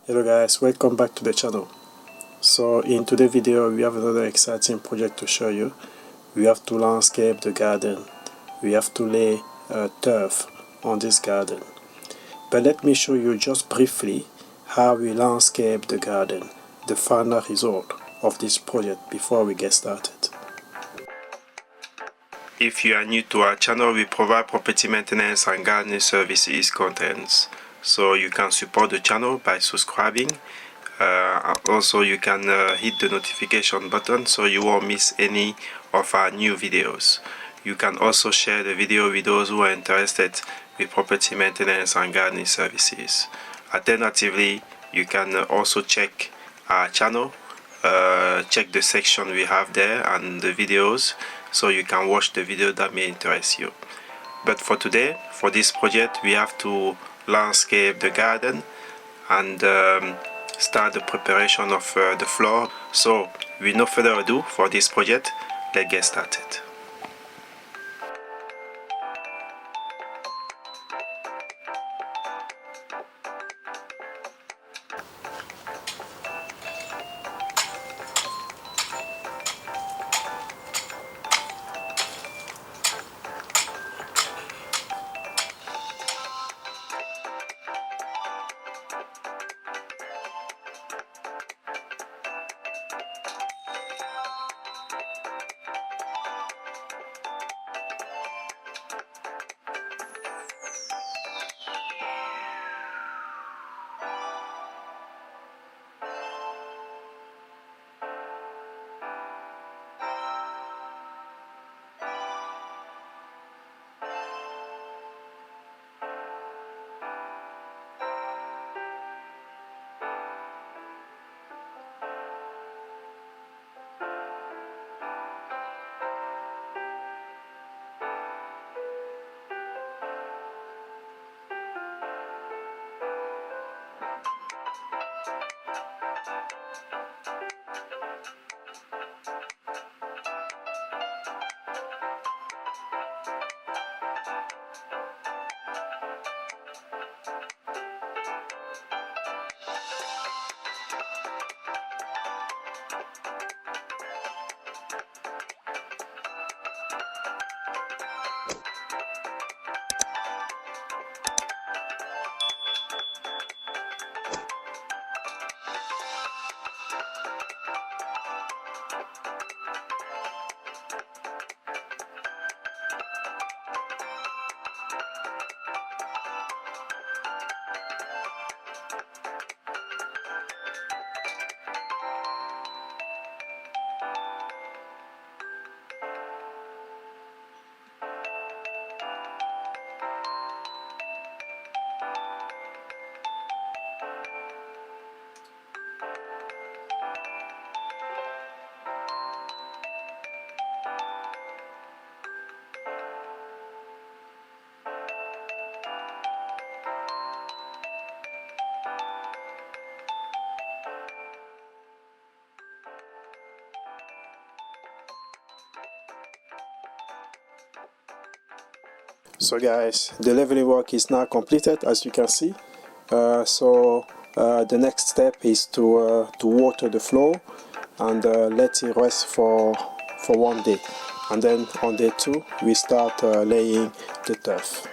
Hello guys, welcome back to the channel. So in today's video we have another exciting project to show you. We have to landscape the garden. We have to lay turf on this garden. But let me show you just briefly how we landscape the garden, the final result of this project before we get started. If you are new to our channel, we provide property maintenance and gardening services contents. So you can support the channel by subscribing. Also you can hit the notification button so you won't miss any of our new videos. You can also share the video with those who are interested with property maintenance and gardening services. Alternatively, you can also check our channel, check the section we have there and the videos, so you can watch the video that may interest you. But for today, for this project, we have to landscape the garden and start the preparation of the floor. So with no further ado, for this project, let's get started. So guys, the leveling work is now completed, as you can see. The next step is to water the floor and let it rest for 1 day, and then on day 2 we start laying the turf.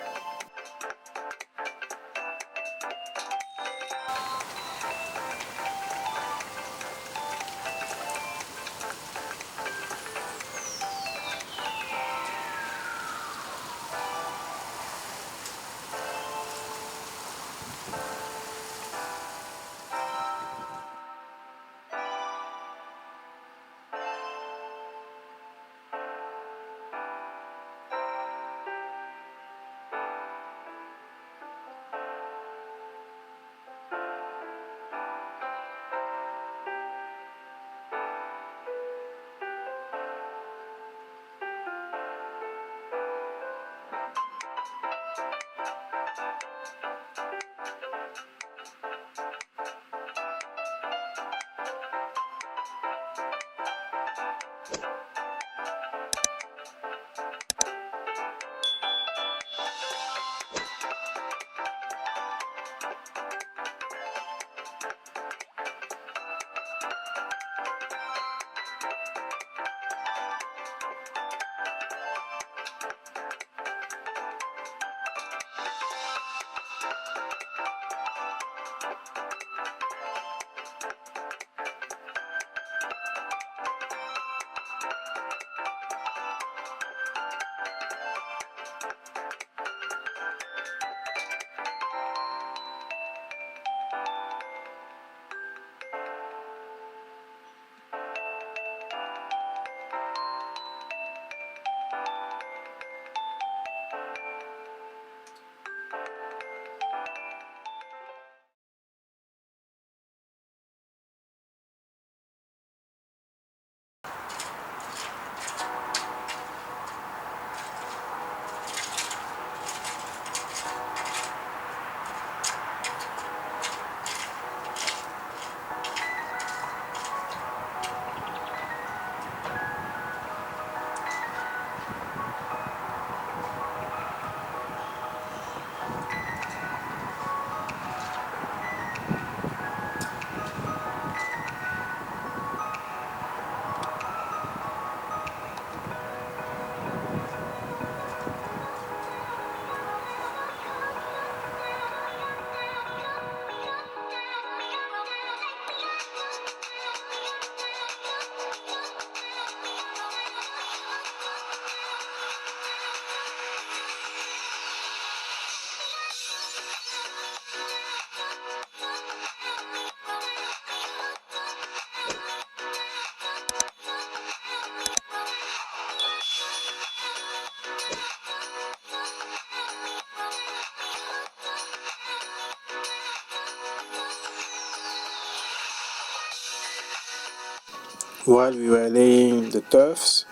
while we were laying the turfs,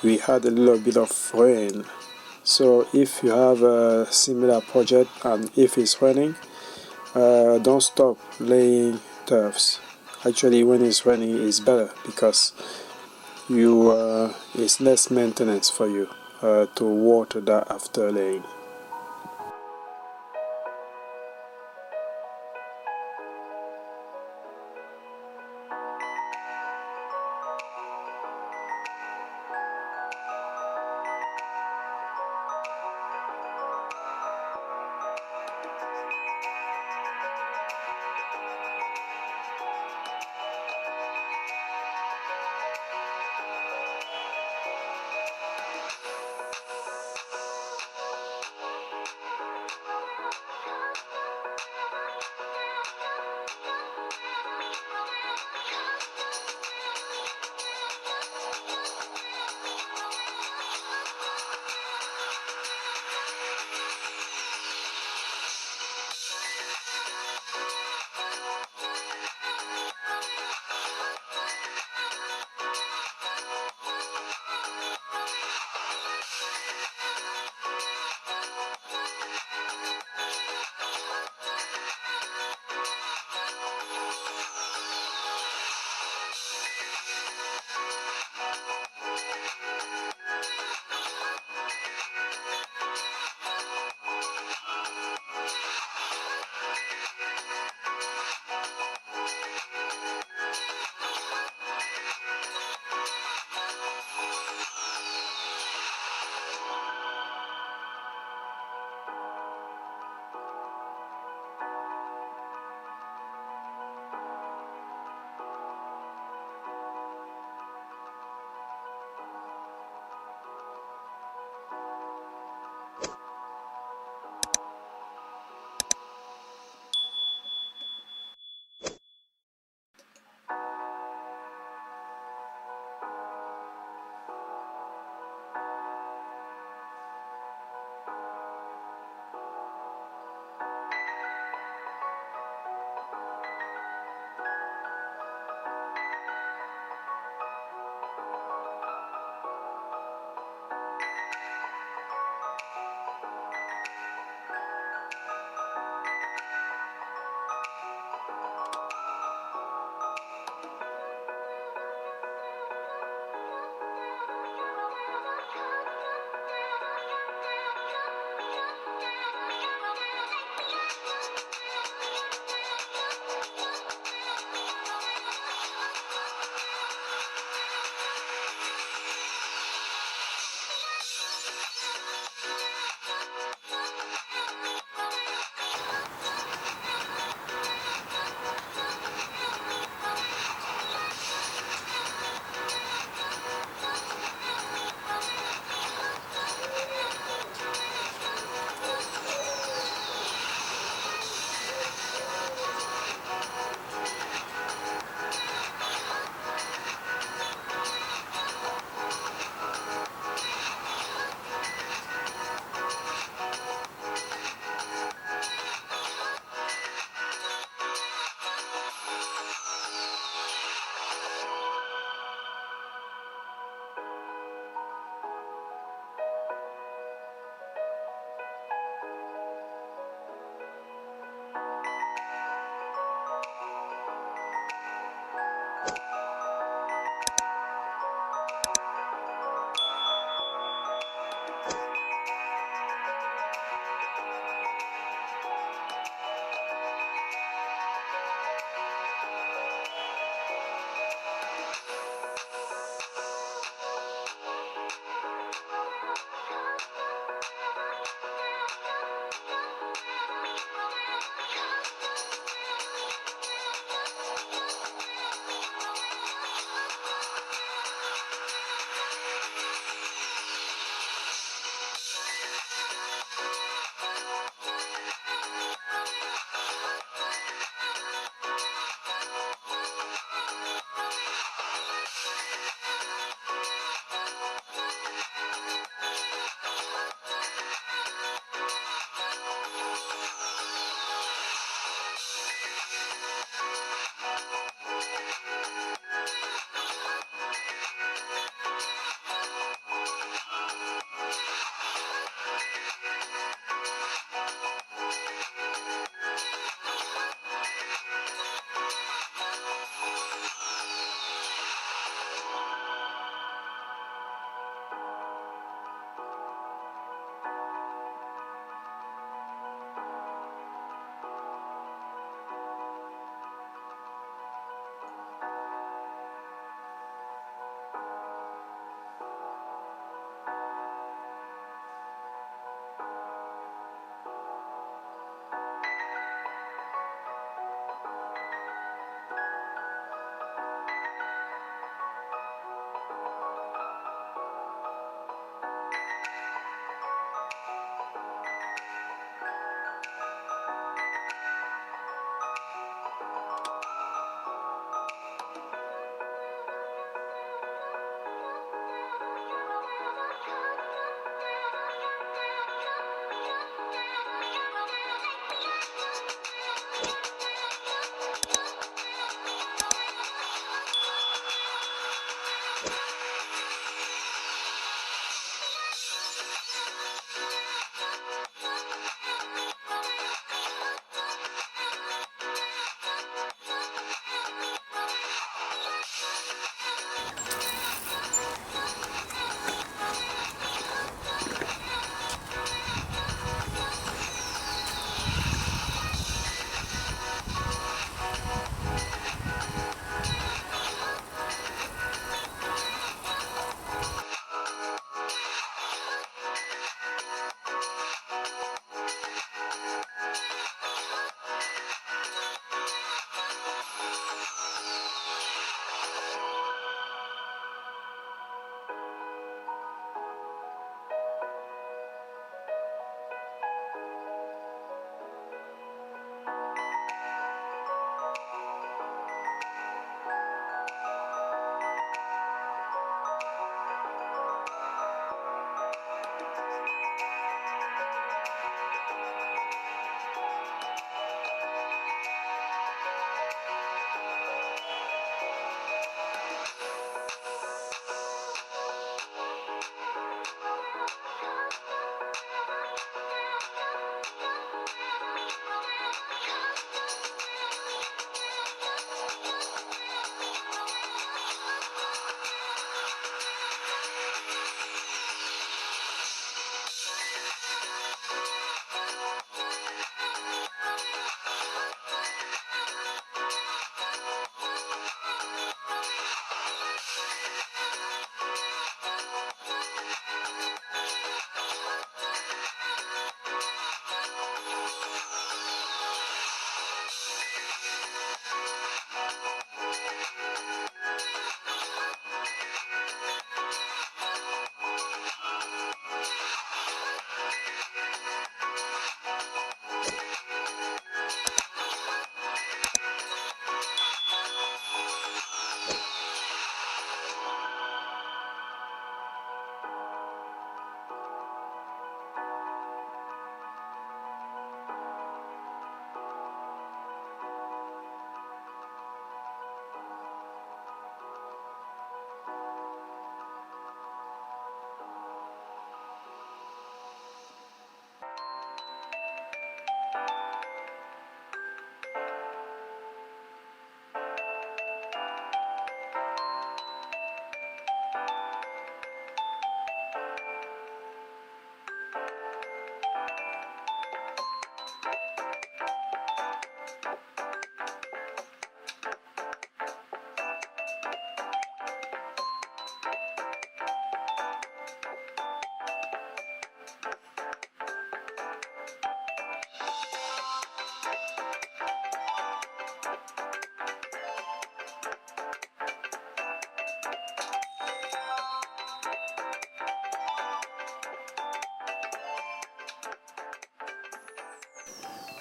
we had a little bit of rain. So if you have a similar project and if it's raining, don't stop laying turfs. Actually, when it's raining, it's better because it's less maintenance for you to water that after laying.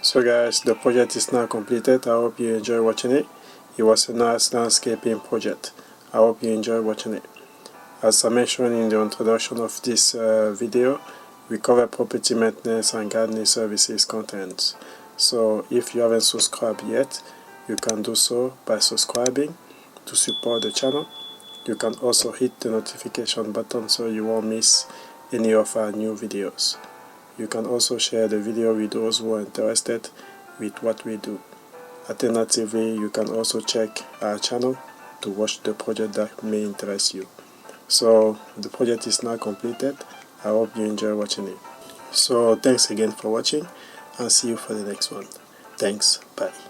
So guys, the project is now completed. I hope you enjoy watching it. It was a nice landscaping project. I hope you enjoy watching it. As I mentioned in the introduction of this video, we cover property maintenance and gardening services contents. So if you haven't subscribed yet, you can do so by subscribing to support the channel. You can also hit the notification button so you won't miss any of our new videos. You can also share the video with those who are interested with what we do. Alternatively, you can also check our channel to watch the project that may interest you. So the project is now completed. I hope you enjoy watching it. So thanks again for watching, and see you for the next one. Thanks. Bye.